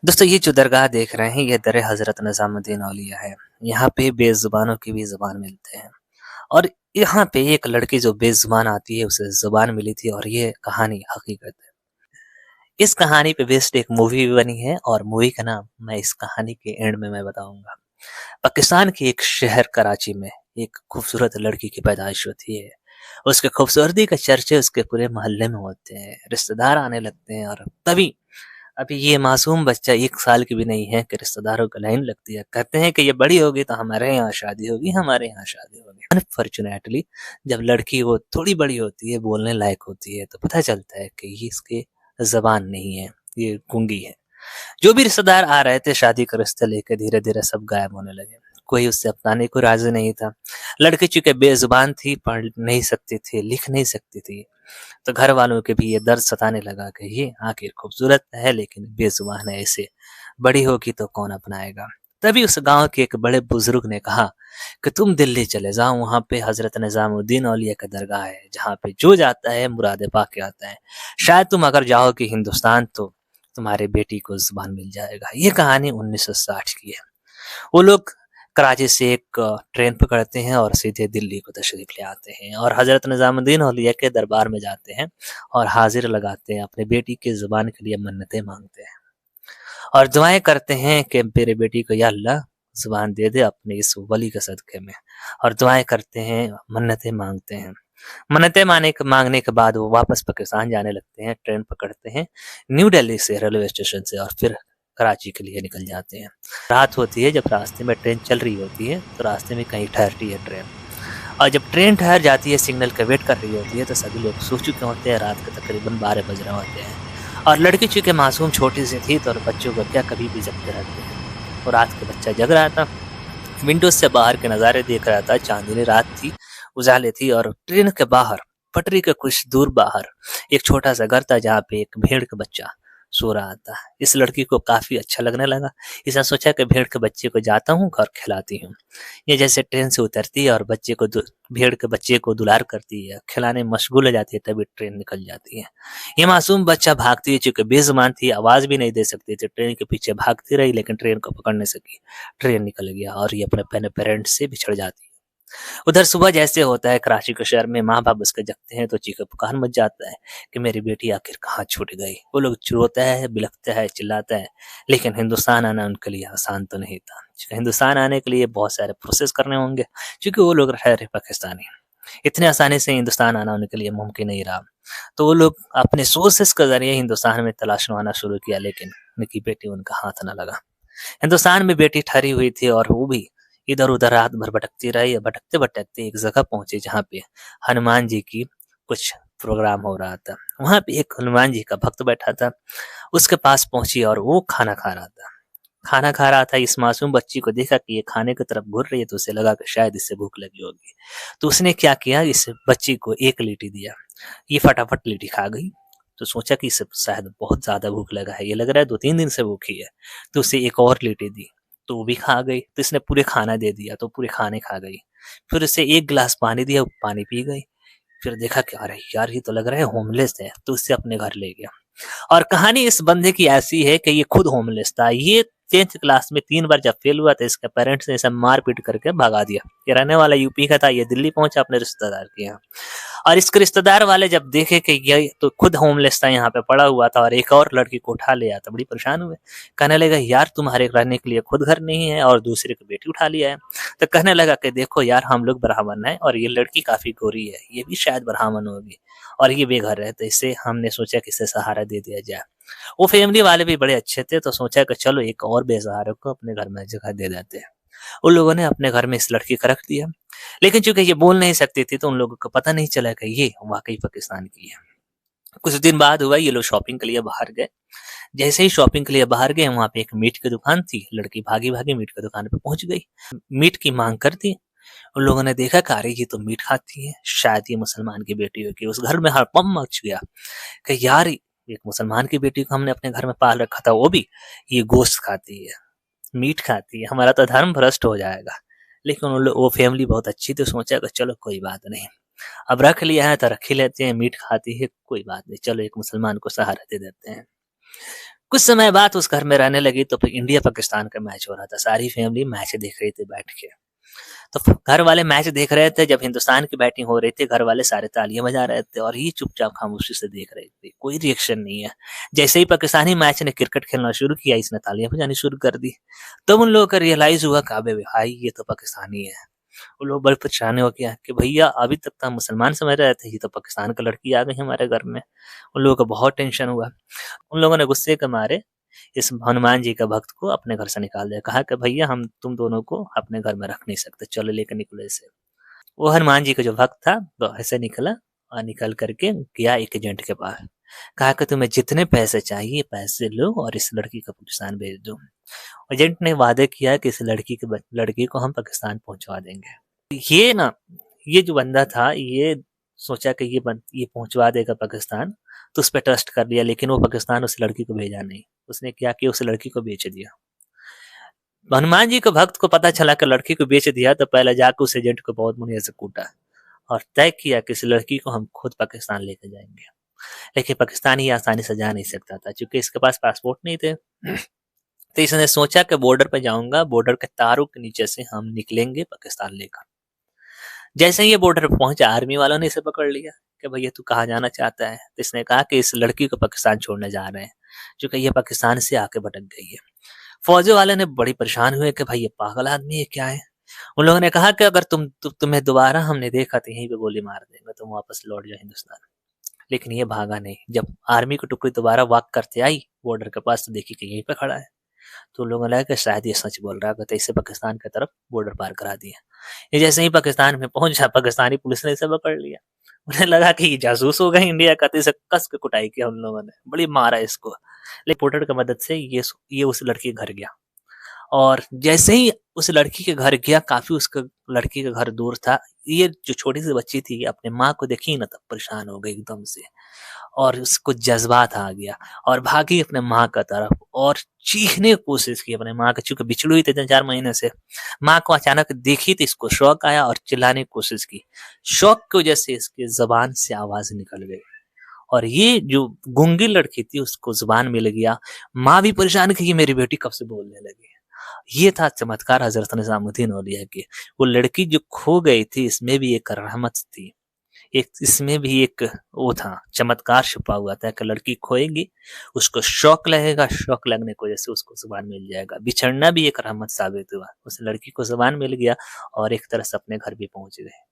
दोस्तों ये जो दरगाह देख रहे हैं ये दर हज़रत निज़ामुद्दीन औलिया है। यहाँ पे बेज़ुबानों की भी ज़ुबान मिलते हैं और यहाँ पे एक लड़की जो बेज़ुबान आती है उसे ज़ुबान मिली थी और ये कहानी हकीकत है। इस कहानी पे बेस्ड एक मूवी भी बनी है और मूवी का नाम मैं इस कहानी के एंड में मैं बताऊँगा। पाकिस्तान के एक शहर कराची में एक खूबसूरत लड़की की पैदाइश होती है। उसकी खूबसूरती के चर्चे उसके पूरे मोहल्ले में होते हैं, रिश्तेदार आने लगते हैं और तभी अभी ये मासूम बच्चा 1 साल की भी नहीं है कि रिश्तेदारों की लाइन लगती है। कहते हैं कि ये बड़ी होगी तो हमारे यहाँ शादी होगी, हमारे यहाँ शादी होगी। अनफॉर्चुनेटली जब लड़की वो थोड़ी बड़ी होती है, बोलने लायक होती है, तो पता चलता है कि ये इसकी ज़बान नहीं है, ये गूंगी है। जो भी रिश्तेदार आ रहे थे शादी का रिश्ता लेके धीरे-धीरे सब गायब होने लगे। कोई उससे अपनाने को राज़ी नहीं था। लड़की चूँकि बेज़ुबान थी, पढ़ नहीं सकती थी, लिख नहीं सकती थी, तो घर वालों के भी ये दर्द सताने लगा कि ये आखिर खूबसूरत है लेकिन बेजुबान है, इसे बड़ी होगी तो कौन अपनाएगा। तभी उस गांव के एक बड़े बुजुर्ग ने कहा कि तुम दिल्ली चले जाओ, वहां पे हजरत निजामुद्दीन औलिया का दरगाह है जहाँ पे जो जाता है मुरादे पा के आता है। शायद तुम अगर जाओगे हिंदुस्तान तो तुम्हारे बेटी को जुबान मिल जाएगा। ये कहानी 1960 की है। वो लोग कराची से एक ट्रेन पकड़ते हैं और सीधे दिल्ली को तशरीफ ले आते हैं और हज़रत निज़ामुद्दीन औलिया के दरबार में जाते हैं और हाजिर लगाते हैं, अपनी बेटी की ज़ुबान के लिए मन्नतें मांगते हैं और दुआएं करते हैं कि मेरे बेटी को या अल्लाह ज़ुबान दे दे अपने इस वली के सदक़े में, और दुआएं करते हैं, मन्नतें मांगते हैं। मन्नतें मांगने के बाद वो वापस पाकिस्तान जाने लगते हैं, ट्रेन पकड़ते हैं न्यू दिल्ली से रेलवे स्टेशन से और फिर कराची के लिए निकल जाते हैं। रात होती है, जब रास्ते में ट्रेन चल रही होती है तो रास्ते में कहीं ठहरती है ट्रेन, और जब ट्रेन ठहर जाती है सिग्नल का वेट कर रही होती है तो सभी लोग सो चुके होते हैं। रात के तकरीबन 12 बज रहे होते हैं और लड़की चूँकि मासूम छोटी सी थी तो बच्चों को क्या कभी भी जगते रहते हैं। और रात के बच्चा जग रहा था, विंडो से बाहर के नज़ारे देख रहा था। चांदनी रात थी, उजाले थी और ट्रेन के बाहर, पटरी के कुछ दूर बाहर एक छोटा सा घर था जहाँ पे एक भेड़ का बच्चा सो रहा था। इस लड़की को काफी अच्छा लगने लगा। इसने सोचा कि भेड़ के बच्चे को जाता हूँ और खिलाती हूँ। ये जैसे ट्रेन से उतरती है और भेड़ के बच्चे को दुलार करती है, खिलाने में मशगूल हो जाती है, तभी ट्रेन निकल जाती है। ये मासूम बच्चा भागती है, चूंकि बेजुबान थी, आवाज भी नहीं दे सकती थी, ट्रेन के पीछे भागती रही लेकिन ट्रेन को पकड़ नहीं सकी। ट्रेन निकल गया और ये अपने पेरेंट्स से बिछड़ जाती है। उधर सुबह जैसे होता है कराची के शहर में, माँ बाप उसके जगते हैं तो चीखा पुकार मच जाता है कि मेरी बेटी आखिर कहाँ छूट गई। वो लोग रोता है, बिलखता है, चिल्लाता है, लेकिन हिंदुस्तान आना उनके लिए आसान तो नहीं था। हिंदुस्तान आने के लिए बहुत सारे प्रोसेस करने होंगे, क्योंकि वो लोग ठहरे पाकिस्तानी। इतने आसानी से हिंदुस्तान आना उनके लिए मुमकिन नहीं रहा, तो वो लोग अपने सोर्सेस के जरिए हिंदुस्तान में तलाशना शुरू किया, लेकिन उनकी बेटी उनका हाथ न लगा। हिंदुस्तान में बेटी ठहरी हुई थी और वो भी इधर उधर रात भर भटकती रही। भटकते भटकते एक जगह पहुंची जहाँ पे हनुमान जी की कुछ प्रोग्राम हो रहा था। वहां पे एक हनुमान जी का भक्त बैठा था, उसके पास पहुंची और वो खाना खा रहा था। खाना खा रहा था, इस मासूम बच्ची को देखा कि ये खाने की तरफ घूर रही है तो उसे लगा कि शायद इससे भूख लगी होगी। तो उसने क्या किया, इस बच्ची को एक लीटी दिया। ये फटाफट लीटी खा गई। तो सोचा कि इसे शायद बहुत ज्यादा भूख लगा है, ये लग रहा है 2-3 दिन से भूखी है, तो उसे एक और लीटी दी तो वो भी खा गई। तो इसने पूरे खाना दे दिया तो पूरे खाने खा गई। फिर उसे एक गिलास पानी दिया, वो पानी पी गई। फिर देखा कि अरे यार ये तो लग रहा है होमलेस है, तो उससे अपने घर ले गया। और कहानी इस बंदे की ऐसी है कि ये खुद होमलेस था। ये 10th क्लास में 3 बार जब फेल हुआ था, इसके पेरेंट्स ने इसे मार पीट करके भगा दिया। ये रहने वाला यूपी का था, ये दिल्ली पहुंचा अपने रिश्तेदार के यहाँ। और इसके रिश्तेदार वाले जब देखे कि ये तो खुद होमलेस था, यहाँ पे पड़ा हुआ था और एक और लड़की को उठा लिया, तो बड़ी परेशान हुए। कहने लगा यार तुम्हारे रहने के लिए खुद घर नहीं है और दूसरे की बेटी उठा लिया है। तो कहने लगा कि देखो यार हम लोग ब्राह्मण हैं और ये लड़की काफी गोरी है, ये भी शायद ब्राह्मण होगी और ये बेघर है, तो इसे हमने सोचा कि इसे सहारा दे दिया जाए। वो फैमिली वाले भी बड़े अच्छे थे, तो सोचा कि चलो एक और बेसहारा को अपने घर में जगह दे देते हैं। उन लोगों ने अपने घर में इस लड़की को रख दिया, लेकिन चूंकि ये बोल नहीं सकती थी तो उन लोगों को पता नहीं चला कि ये वाकई पाकिस्तान की है। कुछ दिन बाद हुआ, ये लोग शॉपिंग के लिए बाहर गए। जैसे ही शॉपिंग के लिए बाहर गए, वहां पे एक मीट की दुकान थी। लड़की भागी भागी मीट की दुकान पे पहुंच गई, मीट की मांग कर दी। उन लोगों ने देखा कि अरे ये तो मीट खाती है, शायद ये मुसलमान की बेटी होगी। उस घर में हड़कंप मच गया कि यार एक मुसलमान की बेटी को हमने अपने घर में पाल रखा था, वो भी ये गोश्त खाती है, मीट खाती है, हमारा तो धर्म भ्रष्ट हो जाएगा। लेकिन वो फैमिली बहुत अच्छी थी, सोचा कि चलो कोई बात नहीं, अब रख लिया है तो रख ही लेते हैं, मीट खाती है कोई बात नहीं, चलो एक मुसलमान को सहारा दे देते हैं। कुछ समय बाद उस घर में रहने लगी तो फिर इंडिया पाकिस्तान का मैच हो रहा था, सारी फैमिली मैच देख रही थी बैठ के। तो घर वाले मैच देख रहे थे, जब हिंदुस्तान की बैटिंग हो रही थी घर वाले सारे तालियां बजा रहे थे और ये चुपचाप खामोशी से देख रहे थे, कोई रिएक्शन नहीं है। जैसे ही पाकिस्तानी मैच ने क्रिकेट खेलना शुरू किया, इसने तालियां बजानी शुरू कर दी। तब उन लोगों का रियलाइज हुआ कि अबे भाई ये तो पाकिस्तानी है। वो लोग बड़े परेशान हो गया कि भैया अभी तक तो हम मुसलमान समझ रहे थे, ये तो पाकिस्तान का लड़की आ गई हमारे घर में। उन लोगों को बहुत टेंशन हुआ। उन लोगों ने गुस्से के मारे इस हनुमान जी का भक्त को अपने घर से निकाल दिया, कहा कि भैया हम तुम दोनों को अपने घर में रख नहीं सकते, चलो लेकर निकलो इसे। वो हनुमान जी का जो भक्त था वो ऐसे निकला और निकल करके गया एक एजेंट के पास, कहा कि तुम्हें जितने पैसे चाहिए पैसे लो और इस लड़की को पाकिस्तान भेज दो। एजेंट ने वादे किया कि इस लड़की को हम पाकिस्तान पहुंचवा देंगे। ये ना, ये जो बंदा था ये सोचा कि ये पहुंचवा देगा पाकिस्तान, तो उस पर ट्रस्ट कर लिया, लेकिन वो पाकिस्तान उस लड़की को भेजा नहीं। उसने क्या किया, उस लड़की को बेच दिया। हनुमान जी के भक्त को पता चला कि लड़की को बेच दिया, तो पहले जाकर उस एजेंट को बहुत मुनिया से कूटा और तय किया कि इस लड़की को हम खुद पाकिस्तान लेकर जाएंगे। लेकिन पाकिस्तान ही आसानी से जा नहीं सकता था, क्योंकि इसके पास पासपोर्ट नहीं थे। तो इसने सोचा कि बॉर्डर पे जाऊंगा, बॉर्डर के तारों के नीचे से हम निकलेंगे पाकिस्तान लेकर। जैसे ही ये बॉर्डर पे पहुंचा, आर्मी वालों ने इसे पकड़ लिया कि भैया तू कहाँ जाना चाहता है। तो इसने कहा कि इस लड़की को पाकिस्तान छोड़ने जा रहे हैं, क्योंकि ये पाकिस्तान से आके भटक गई है। फौजी वाले ने बड़ी परेशान हुए कि भाई ये पागल आदमी है क्या है। उन लोगों ने कहा कि अगर तुम्हें दोबारा हमने देखा तो यहीं पे गोली मार देंगे, तुम वापस लौट जाओ हिंदुस्तान। लेकिन ये भागा नहीं। जब आर्मी की टुकड़ी दोबारा वॉक करते आई बॉर्डर के पास, तो देखी कि यहीं पे खड़ा है। तो लोगों ने लगा कि शायद ये सच बोल रहा है, तो इसे पाकिस्तान की तरफ बॉर्डर पार करा दिया। ये जैसे ही पाकिस्तान में पहुंचा, पाकिस्तानी पुलिस ने इसे पकड़ लिया। उन्हें लगा कि ये जासूस हो गए इंडिया का, तो इसे कस के कुटाई किया उन लोगों ने, बड़ी मारा इसको। लेकिन रिपोर्टर की मदद से ये उस लड़की के घर गया, और जैसे ही उस लड़की के घर गया, काफी उसका लड़की का घर दूर था। ये जो छोटी सी बच्ची थी अपने माँ को देखी ना, तब परेशान हो गई एकदम से, और उसको जज्बात आ गया और भागी अपने माँ का तरफ और चीखने की कोशिश की अपने माँ के, चूंकि बिछड़ी हुई थी 3-4 महीने से। माँ को अचानक देखी तो इसको शौक आया और चिल्लाने की कोशिश की। शौक की वजह से इसकी जबान से आवाज निकल गई और ये जो गूंगी लड़की थी उसको जुबान मिल गया। माँ भी परेशान कि ये मेरी बेटी कब से बोलने लगी। ये था चमत्कार हजरत निजामुद्दीन औलिया की। वो लड़की जो खो गई थी, इसमें भी एक रहमत थी, एक इसमें भी एक वो था, चमत्कार छुपा हुआ था कि लड़की खोएगी, उसको शौक लगेगा, शौक लगने की वजह से उसको जुबान मिल जाएगा। बिछड़ना भी एक रहमत साबित हुआ, उस लड़की को जुबान मिल गया और एक तरह से अपने घर भी पहुंच गए।